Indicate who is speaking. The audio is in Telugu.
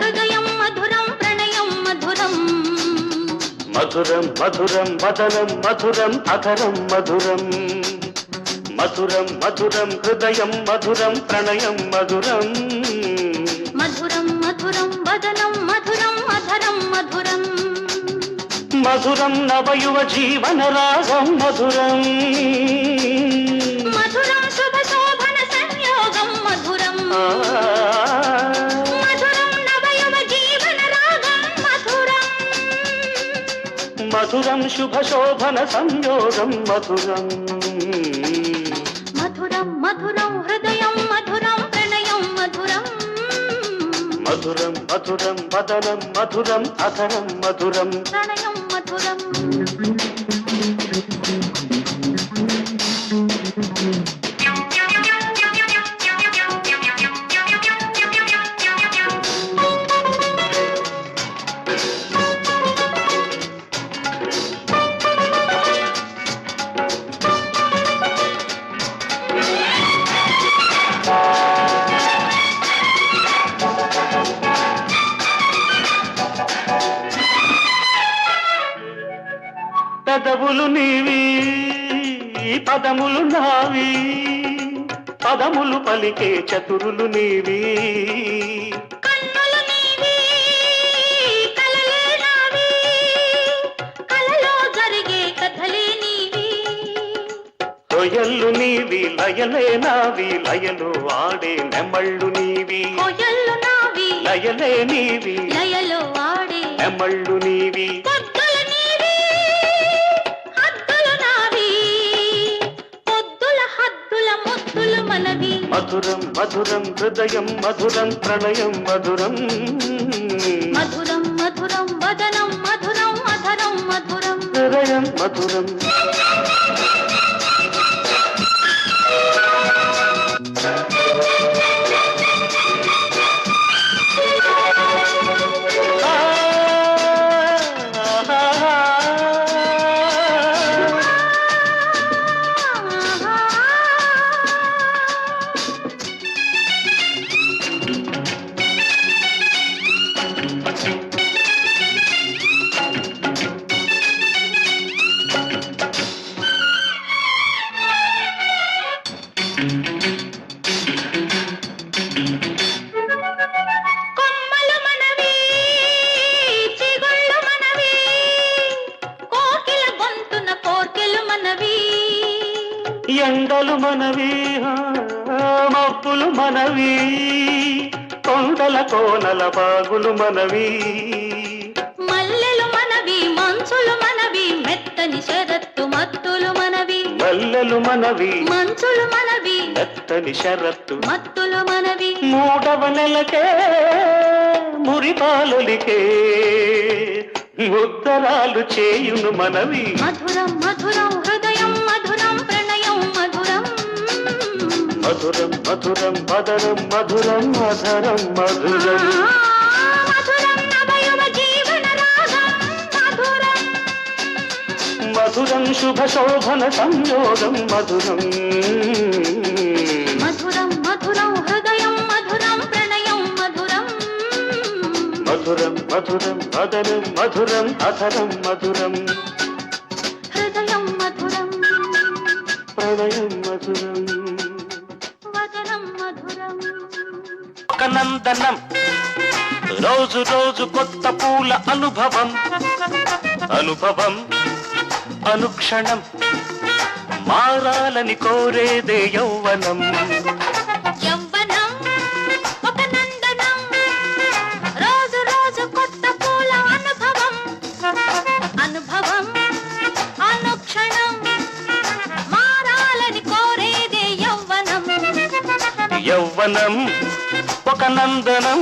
Speaker 1: హృదయం మధురం ప్రణయం మధురం
Speaker 2: మధురం మధురం వదనం మధురం అధరం మధురం మధురం మధురం హృదయం మధురం ప్రణయం మధురం
Speaker 1: మధురం మధురం వదనం మధురం అధరం మధురం
Speaker 2: మధురం నవయువ జీవన రాగం మధురం
Speaker 1: మధురం శుభ శోభన సంయోగం మధురం మధురం నవయువ జీవన రాగం మధురం
Speaker 2: మధురం శుభ శోభన సంయోగం మధురం
Speaker 1: మధురం మధురం హృదయం మధురం ప్రణయం మధురం
Speaker 2: మధురం మధురం వదనం మధురం అధరం మధురం
Speaker 1: ప్రణయం మధురం
Speaker 2: పెదవులు నీవి పదములు నావి పదములు పలికే చతురులు నీవి
Speaker 1: కన్నులు నీవి కలలే నావి కలలో జరిగే కథలే నీవి
Speaker 2: కొయల్లు నీవి లయలే నావి లయలు ఆడే నెమళ్ళు నీవి
Speaker 1: కొయల్లు నావి
Speaker 2: లయలే నీవి
Speaker 1: లయలో ఆడే
Speaker 2: నెమళ్ళు నీవి
Speaker 1: పొద్దులు నీవి హద్దులు నావి పొద్దుల హద్దుల ముద్దులు మనవి
Speaker 2: మధురం మధురం హృదయం మధురం ప్రణయం మధురం
Speaker 1: మధురం మధురం వదనం మధురం అధరం మధురం
Speaker 2: హృదయం మధురం
Speaker 1: కొమ్మలు మనవి చిగుళ్ళు మనవి కోకిల గొంతున కోర్కెలు మనవి
Speaker 2: ఎండలు మనవి మబ్బులు మనవి కొండల కోనల బాగులు మనవి
Speaker 1: మల్లెలు మనవి మంచులు మనవి మెత్తని శరత్తు మత్తులు మనవి
Speaker 2: మల్లెలు మనవి
Speaker 1: మంచులు మనవి
Speaker 2: మెత్తని షరత్తు
Speaker 1: మత్తులు మనవి
Speaker 2: మూడవ నెలకే మురిపాలులికే ఉత్తరాలు చేయును మనవి
Speaker 1: మధురం మధురం హృదయం మధురం ప్రణయం మధురం
Speaker 2: మధురం మధురం మదరం మధురం అధరం మధురం
Speaker 1: మధురం నవయువ జీవన రాగం మధురం
Speaker 2: మధురం శుభ శోభన సంయోగం మధురం
Speaker 1: మధురం మధురం హృదయం మధురం ప్రణయం మధురం
Speaker 2: మధురం మధురం మదనం మధురం అధరం మధురం
Speaker 1: హృదయం మధురం
Speaker 2: ప్రణయం మధురం
Speaker 1: వదనం మధురం
Speaker 2: ఒక నందనం రోజు రోజు కొత్త పూల అనుభవం అనుభవం అనుక్షణం మారాలని కోరేదే యౌవనం
Speaker 1: యవ్వనం ఒక నందనం రోజు రోజు కొత్త పూల అనుభవం అనుభవం అనుక్షణం మారాలని కోరేదే యవ్వనం
Speaker 2: యౌవనం ఒక నందనం